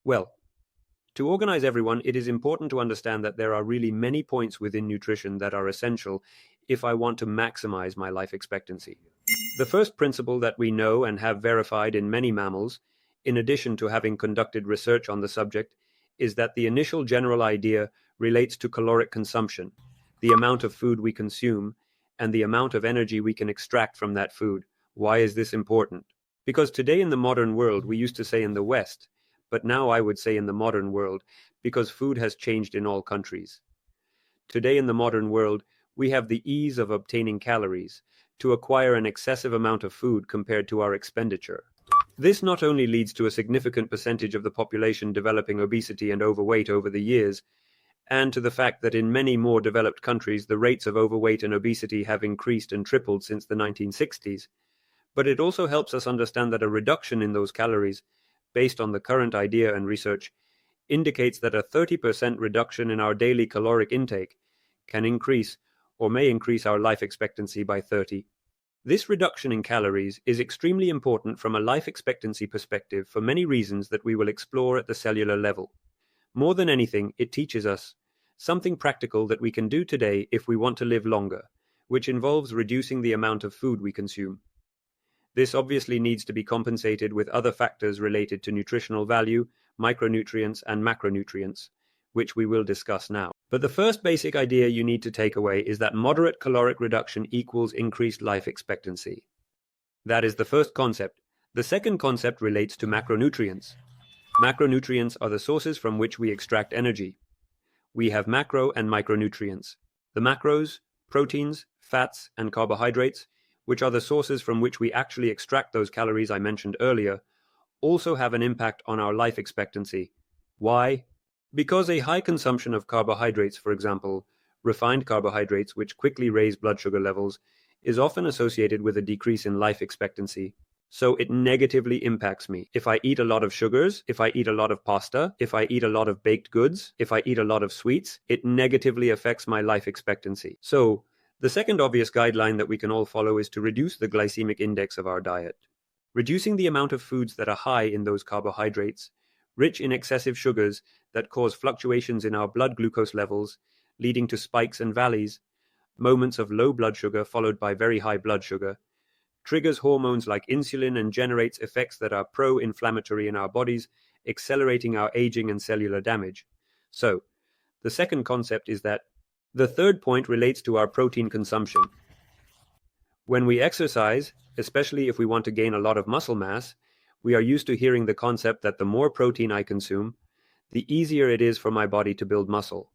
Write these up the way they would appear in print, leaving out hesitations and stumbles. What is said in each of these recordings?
Well, to organize everyone, it is important to understand that there are really many points within nutrition that are essential if I want to maximize my life expectancy. The first principle that we know and have verified in many mammals, in addition to having conducted research on the subject, is that the initial general idea relates to caloric consumption, the amount of food we consume, and the amount of energy we can extract from that food. Why is this important? Because today in the modern world, we used to say in the West, but now I would say in the modern world, because food has changed in all countries. Today in the modern world, we have the ease of obtaining calories to acquire an excessive amount of food compared to our expenditure. This not only leads to a significant percentage of the population developing obesity and overweight over the years, and to the fact that in many more developed countries the rates of overweight and obesity have increased and tripled since the 1960s, but it also helps us understand that a reduction in those calories, based on the current idea and research, indicates that a 30% reduction in our daily caloric intake can increase or may increase our life expectancy by 30. This reduction in calories is extremely important from a life expectancy perspective for many reasons that we will explore at the cellular level. More than anything, it teaches us something practical that we can do today if we want to live longer, which involves reducing the amount of food we consume. This obviously needs to be compensated with other factors related to nutritional value, micronutrients, and macronutrients, which we will discuss now. But the first basic idea you need to take away is that moderate caloric reduction equals increased life expectancy. That is the first concept. The second concept relates to macronutrients. Macronutrients are the sources from which we extract energy. We have macro and micronutrients. The macros, proteins, fats, and carbohydrates, which are the sources from which we actually extract those calories I mentioned earlier, also have an impact on our life expectancy. Why? Because a high consumption of carbohydrates, for example, refined carbohydrates which quickly raise blood sugar levels, is often associated with a decrease in life expectancy. So it negatively impacts me. If I eat a lot of sugars, if I eat a lot of pasta, if I eat a lot of baked goods, if I eat a lot of sweets, it negatively affects my life expectancy. So the second obvious guideline that we can all follow is to reduce the glycemic index of our diet. Reducing the amount of foods that are high in those carbohydrates, rich in excessive sugars that cause fluctuations in our blood glucose levels, leading to spikes and valleys, moments of low blood sugar followed by very high blood sugar, triggers hormones like insulin and generates effects that are pro-inflammatory in our bodies, accelerating our aging and cellular damage. So, the second concept is that the third point relates to our protein consumption. When we exercise, especially if we want to gain a lot of muscle mass, we are used to hearing the concept that the more protein I consume, the easier it is for my body to build muscle.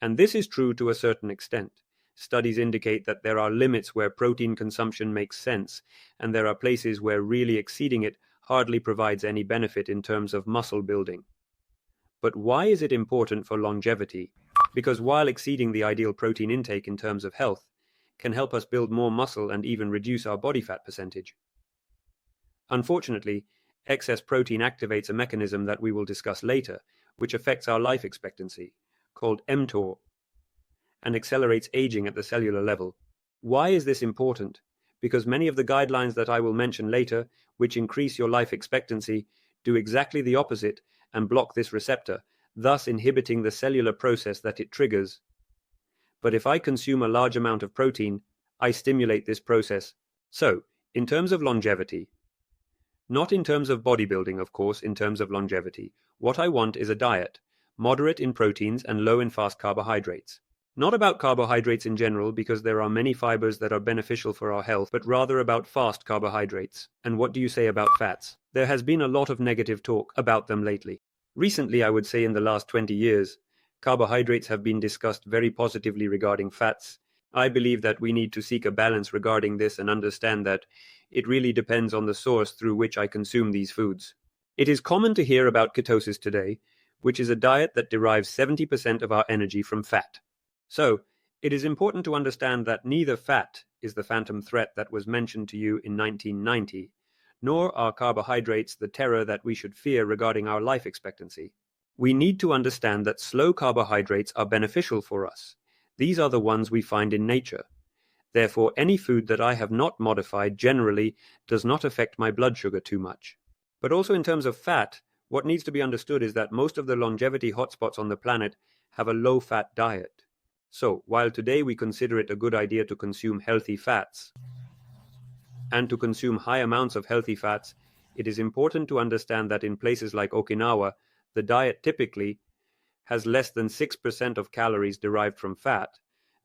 And this is true to a certain extent. Studies indicate that there are limits where protein consumption makes sense, and there are places where really exceeding it hardly provides any benefit in terms of muscle building. But why is it important for longevity? Because while exceeding the ideal protein intake in terms of health can help us build more muscle and even reduce our body fat percentage. Unfortunately, excess protein activates a mechanism that we will discuss later, which affects our life expectancy, called mTOR, and accelerates aging at the cellular level. Why is this important? Because many of the guidelines that I will mention later, which increase your life expectancy, do exactly the opposite and block this receptor, thus inhibiting the cellular process that it triggers. But if I consume a large amount of protein, I stimulate this process. So, in terms of longevity, not in terms of bodybuilding, of course, in terms of longevity, what I want is a diet, moderate in proteins and low in fast carbohydrates. Not about carbohydrates in general, because there are many fibers that are beneficial for our health, but rather about fast carbohydrates. And what do you say about fats? There has been a lot of negative talk about them lately. Recently, I would say in the last 20 years, carbohydrates have been discussed very positively regarding fats. I believe that we need to seek a balance regarding this and understand that it really depends on the source through which I consume these foods. It is common to hear about ketosis today, which is a diet that derives 70% of our energy from fat. So, it is important to understand that neither fat is the phantom threat that was mentioned to you in 1990, nor are carbohydrates the terror that we should fear regarding our life expectancy. We need to understand that slow carbohydrates are beneficial for us. These are the ones we find in nature. Therefore, any food that I have not modified generally does not affect my blood sugar too much. But also in terms of fat, What needs to be understood is that most of the longevity hotspots on the planet have a low-fat diet. So, while today we consider it a good idea to consume healthy fats and to consume high amounts of healthy fats, it is important to understand that in places like Okinawa, the diet typically has less than 6% of calories derived from fat,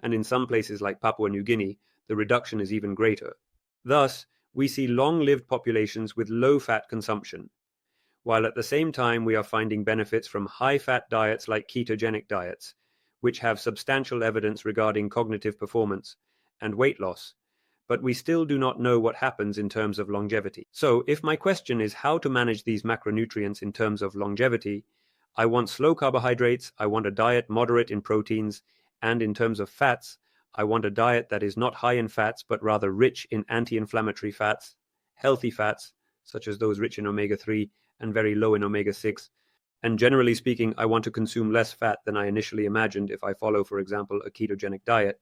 and in some places like Papua New Guinea, the reduction is even greater. Thus, we see long-lived populations with low fat consumption, while at the same time we are finding benefits from high-fat diets like ketogenic diets, which have substantial evidence regarding cognitive performance and weight loss, but we still do not know what happens in terms of longevity. So, if my question is how to manage these macronutrients in terms of longevity, I want slow carbohydrates, I want a diet moderate in proteins, and in terms of fats, I want a diet that is not high in fats, but rather rich in anti-inflammatory fats, healthy fats, such as those rich in omega-3 and very low in omega-6. And generally speaking, I want to consume less fat than I initially imagined if I follow, for example, a ketogenic diet.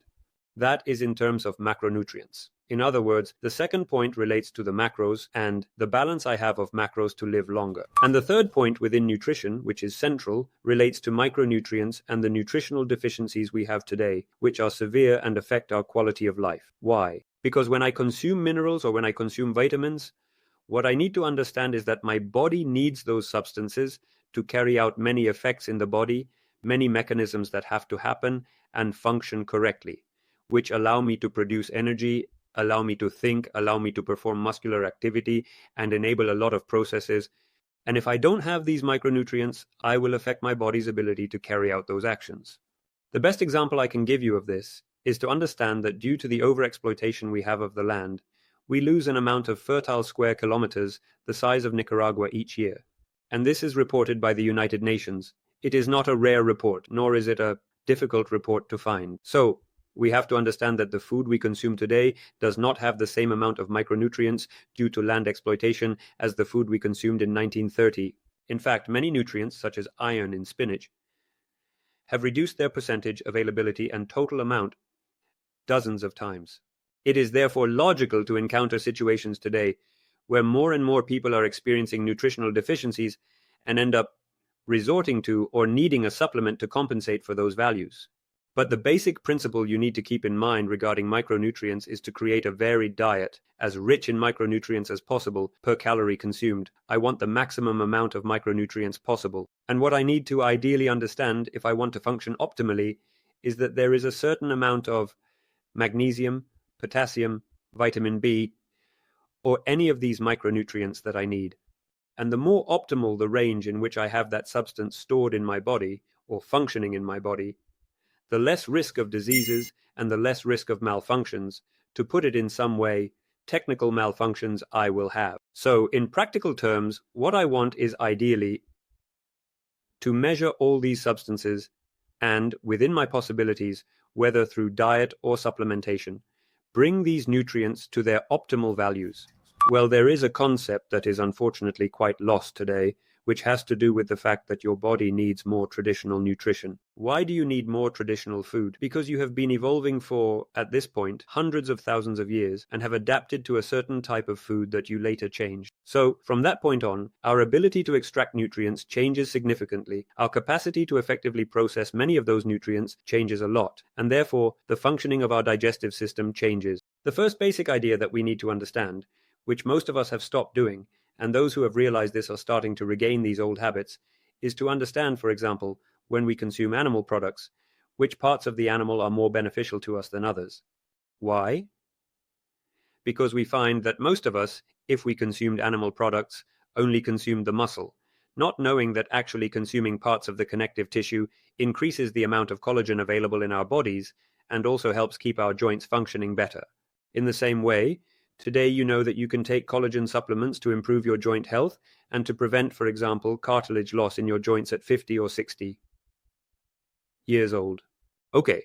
That is in terms of macronutrients. In other words, the second point relates to the macros and the balance I have of macros to live longer. And the third point within nutrition, which is central, relates to micronutrients and the nutritional deficiencies we have today, which are severe and affect our quality of life. Why? Because when I consume minerals or when I consume vitamins, what I need to understand is that my body needs those substances to carry out many effects in the body, many mechanisms that have to happen and function correctly, which allow me to produce energy, allow me to think, allow me to perform muscular activity, and enable a lot of processes. And if I don't have these micronutrients, I will affect my body's ability to carry out those actions. The best example I can give you of this is to understand that due to the overexploitation we have of the land, we lose an amount of fertile square kilometers the size of Nicaragua each year. And this is reported by the United Nations. It is not a rare report, nor is it a difficult report to find. So, we have to understand that the food we consume today does not have the same amount of micronutrients due to land exploitation as the food we consumed in 1930. In fact, many nutrients, such as iron in spinach, have reduced their percentage, availability, and total amount dozens of times. It is therefore logical to encounter situations today where more and more people are experiencing nutritional deficiencies and end up resorting to or needing a supplement to compensate for those values. But the basic principle you need to keep in mind regarding micronutrients is to create a varied diet, as rich in micronutrients as possible per calorie consumed. I want the maximum amount of micronutrients possible. And what I need to ideally understand if I want to function optimally is that there is a certain amount of magnesium, potassium, vitamin B, or any of these micronutrients that I need. And the more optimal the range in which I have that substance stored in my body or functioning in my body, the less risk of diseases and the less risk of malfunctions, to put it in some way, technical malfunctions I will have. So, in practical terms, what I want is ideally to measure all these substances and, within my possibilities, whether through diet or supplementation, bring these nutrients to their optimal values. Well, there is a concept that is unfortunately quite lost today, which has to do with the fact that your body needs more traditional nutrition. Why do you need more traditional food? Because you have been evolving for, at this point, hundreds of thousands of years and have adapted to a certain type of food that you later changed. So, from that point on, our ability to extract nutrients changes significantly. Our capacity to effectively process many of those nutrients changes a lot, and therefore, the functioning of our digestive system changes. The first basic idea that we need to understand, which most of us have stopped doing, and those who have realized this are starting to regain these old habits, is to understand, for example, when we consume animal products, which parts of the animal are more beneficial to us than others. Why? Because we find that most of us, if we consumed animal products, only consumed the muscle, not knowing that actually consuming parts of the connective tissue increases the amount of collagen available in our bodies and also helps keep our joints functioning better. In the same way, today you know that you can take collagen supplements to improve your joint health and to prevent, for example, cartilage loss in your joints at 50 or 60 years old. Okay,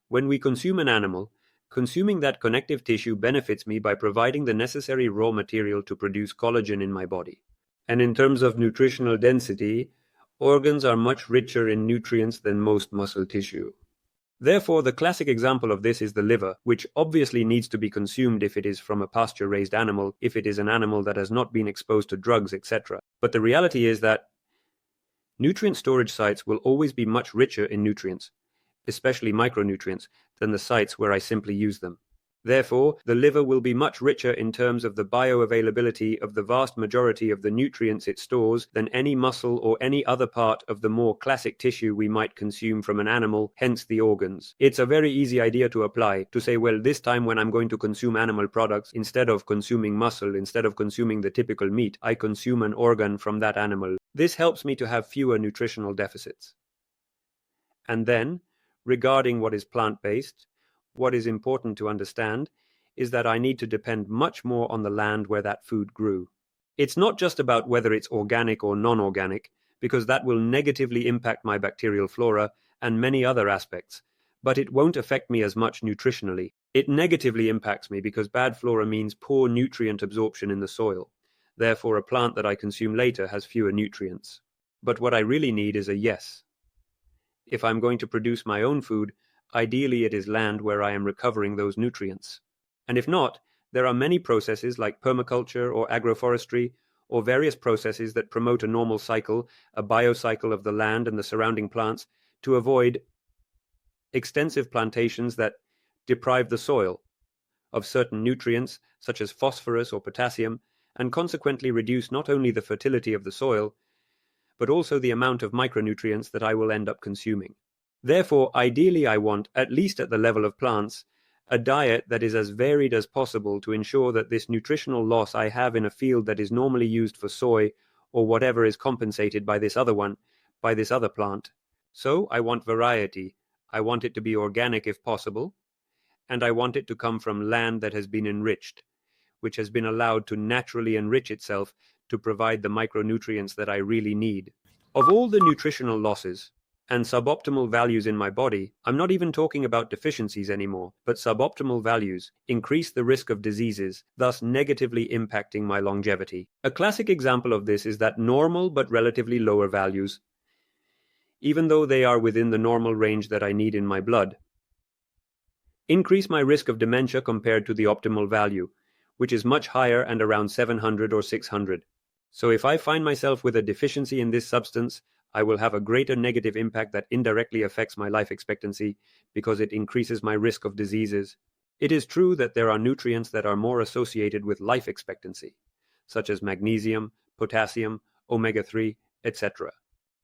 when we consume an animal, consuming that connective tissue benefits me by providing the necessary raw material to produce collagen in my body. And in terms of nutritional density, organs are much richer in nutrients than most muscle tissue. Therefore, the classic example of this is the liver, which obviously needs to be consumed if it is from a pasture-raised animal, if it is an animal that has not been exposed to drugs, etc. But the reality is that Nutrient storage sites will always be much richer in nutrients, especially micronutrients, than the sites where I simply use them. Therefore, the liver will be much richer in terms of the bioavailability of the vast majority of the nutrients it stores than any muscle or any other part of the more classic tissue we might consume from an animal, hence the organs. It's a very easy idea to apply, to say, well, this time when I'm going to consume animal products, instead of consuming muscle, instead of consuming the typical meat, I consume an organ from that animal. This helps me to have fewer nutritional deficits. And then, regarding what is plant-based, what is important to understand is that I need to depend much more on the land where that food grew. It's not just about whether it's organic or non-organic, because that will negatively impact my bacterial flora and many other aspects, but it won't affect me as much nutritionally. It negatively impacts me because bad flora means poor nutrient absorption in the soil. Therefore, a plant that I consume later has fewer nutrients. But what I really need is a yes. If I'm going to produce my own food, ideally it is land where I am recovering those nutrients. And if not, there are many processes like permaculture or agroforestry, or various processes that promote a normal cycle, a biocycle of the land and the surrounding plants, to avoid extensive plantations that deprive the soil of certain nutrients, such as phosphorus or potassium, and consequently reduce not only the fertility of the soil, but also the amount of micronutrients that I will end up consuming. Therefore, ideally I want, at least at the level of plants, a diet that is as varied as possible to ensure that this nutritional loss I have in a field that is normally used for soy or whatever is compensated by this other plant. So I want variety. I want it to be organic if possible, and I want it to come from land that has been enriched, which has been allowed to naturally enrich itself to provide the micronutrients that I really need. Of all the nutritional losses and suboptimal values in my body, I'm not even talking about deficiencies anymore, but suboptimal values increase the risk of diseases, thus negatively impacting my longevity. A classic example of this is that normal but relatively lower values, even though they are within the normal range that I need in my blood, increase my risk of dementia compared to the optimal value, which is much higher and around 700 or 600. So if I find myself with a deficiency in this substance, I will have a greater negative impact that indirectly affects my life expectancy because it increases my risk of diseases. It is true that there are nutrients that are more associated with life expectancy, such as magnesium, potassium, omega-3, etc.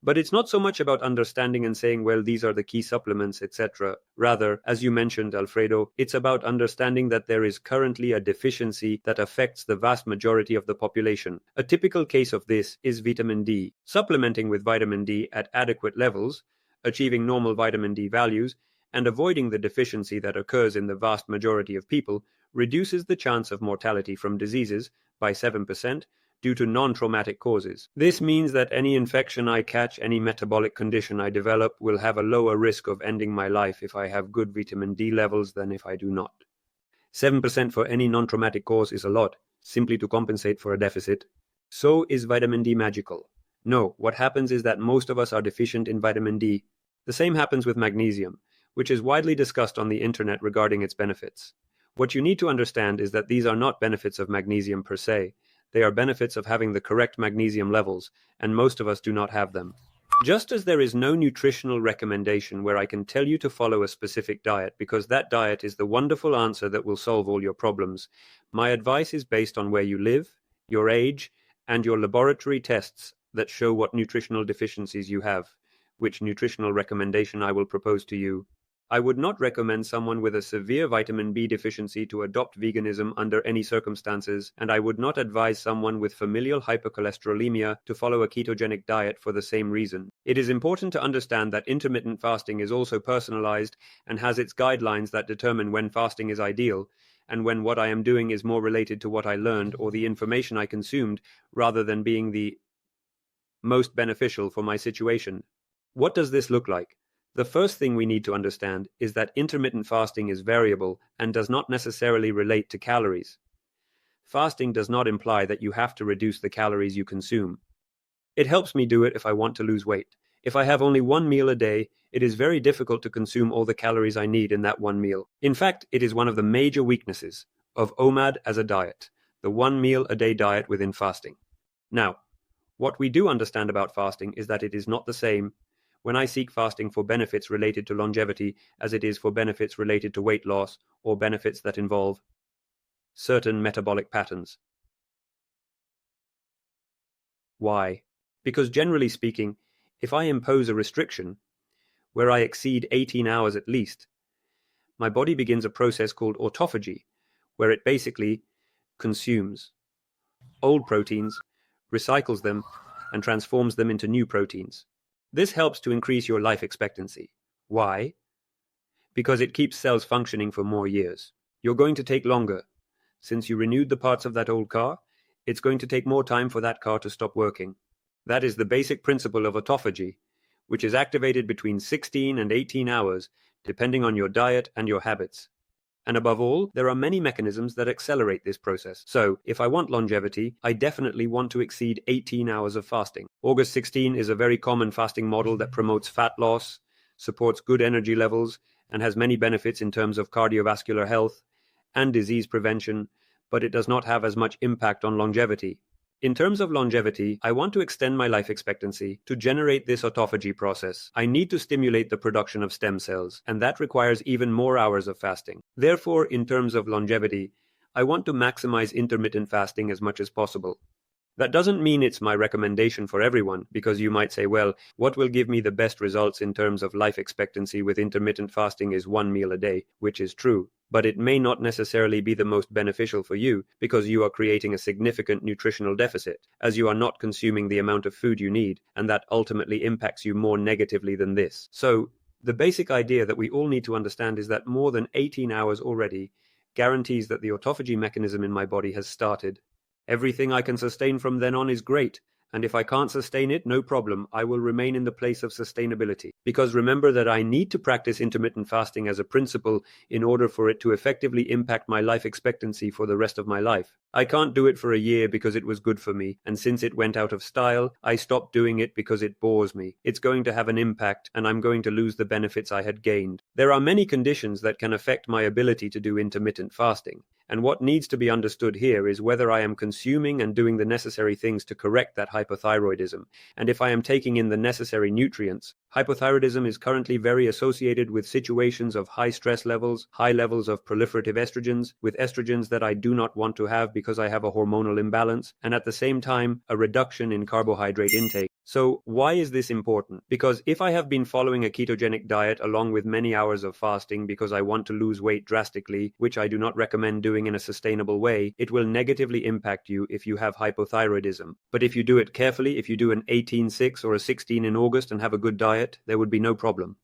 But it's not so much about understanding and saying, well, these are the key supplements, etc. Rather, as you mentioned, Alfredo, it's about understanding that there is currently a deficiency that affects the vast majority of the population. A typical case of this is vitamin D. Supplementing with vitamin D at adequate levels, achieving normal vitamin D values, and avoiding the deficiency that occurs in the vast majority of people reduces the chance of mortality from diseases by 7%, due to non-traumatic causes. This means that any infection I catch, any metabolic condition I develop, will have a lower risk of ending my life if I have good vitamin D levels than if I do not. 7% for any non-traumatic cause is a lot, simply to compensate for a deficit. So is vitamin D magical? No, what happens is that most of us are deficient in vitamin D. The same happens with magnesium, which is widely discussed on the internet regarding its benefits. What you need to understand is that these are not benefits of magnesium per se. They are benefits of having the correct magnesium levels, and most of us do not have them. Just as there is no nutritional recommendation where I can tell you to follow a specific diet because that diet is the wonderful answer that will solve all your problems, my advice is based on where you live, your age, and your laboratory tests that show what nutritional deficiencies you have, which nutritional recommendation I will propose to you. I would not recommend someone with a severe vitamin B deficiency to adopt veganism under any circumstances, and I would not advise someone with familial hypercholesterolemia to follow a ketogenic diet for the same reason. It is important to understand that intermittent fasting is also personalized and has its guidelines that determine when fasting is ideal, and when what I am doing is more related to what I learned or the information I consumed, rather than being the most beneficial for my situation. What does this look like? The first thing we need to understand is that intermittent fasting is variable and does not necessarily relate to calories. Fasting does not imply that you have to reduce the calories you consume. It helps me do it if I want to lose weight. If I have only one meal a day, it is very difficult to consume all the calories I need in that one meal. In fact, it is one of the major weaknesses of OMAD as a diet, the one meal a day diet within fasting. Now, What we do understand about fasting is that it is not the same when I seek fasting for benefits related to longevity as it is for benefits related to weight loss or benefits that involve certain metabolic patterns. Why? Because generally speaking, if I impose a restriction where I exceed 18 hours at least, my body begins a process called autophagy, where it basically consumes old proteins, recycles them, and transforms them into new proteins. This helps to increase your life expectancy. Why? Because it keeps cells functioning for more years. You're going to take longer. Since you renewed the parts of that old car, it's going to take more time for that car to stop working. That is the basic principle of autophagy, which is activated between 16 and 18 hours, depending on your diet and your habits. And above all, there are many mechanisms that accelerate this process. So, if I want longevity, I definitely want to exceed 18 hours of fasting. August 16 is a very common fasting model that promotes fat loss, supports good energy levels, and has many benefits in terms of cardiovascular health and disease prevention, but it does not have as much impact on longevity. In terms of longevity, I want to extend my life expectancy. To generate this autophagy process, I need to stimulate the production of stem cells, and that requires even more hours of fasting. Therefore, in terms of longevity, I want to maximize intermittent fasting as much as possible. That doesn't mean it's my recommendation for everyone, because you might say, well, what will give me the best results in terms of life expectancy with intermittent fasting is 1 meal a day, which is true. But it may not necessarily be the most beneficial for you because you are creating a significant nutritional deficit, as you are not consuming the amount of food you need, and that ultimately impacts you more negatively than this. So, the basic idea that we all need to understand is that more than 18 hours already guarantees that the autophagy mechanism in my body has started. Everything I can sustain from then on is great, and if I can't sustain it, no problem, I will remain in the place of sustainability. Because remember that I need to practice intermittent fasting as a principle in order for it to effectively impact my life expectancy for the rest of my life. I can't do it for a year because it was good for me, and since it went out of style, I stopped doing it because it bores me. It's going to have an impact, and I'm going to lose the benefits I had gained. There are many conditions that can affect my ability to do intermittent fasting. And what needs to be understood here is whether I am consuming and doing the necessary things to correct that hypothyroidism, and if I am taking in the necessary nutrients. Hypothyroidism is currently very associated with situations of high stress levels, high levels of proliferative estrogens, with estrogens that I do not want to have because I have a hormonal imbalance, and at the same time, a reduction in carbohydrate intake. So why is this important? Because if I have been following a ketogenic diet along with many hours of fasting because I want to lose weight drastically, which I do not recommend doing in a sustainable way, it will negatively impact you if you have hypothyroidism. But if you do it carefully, if you do an 18-6 or a 16 in August and have a good diet, there would be no problem.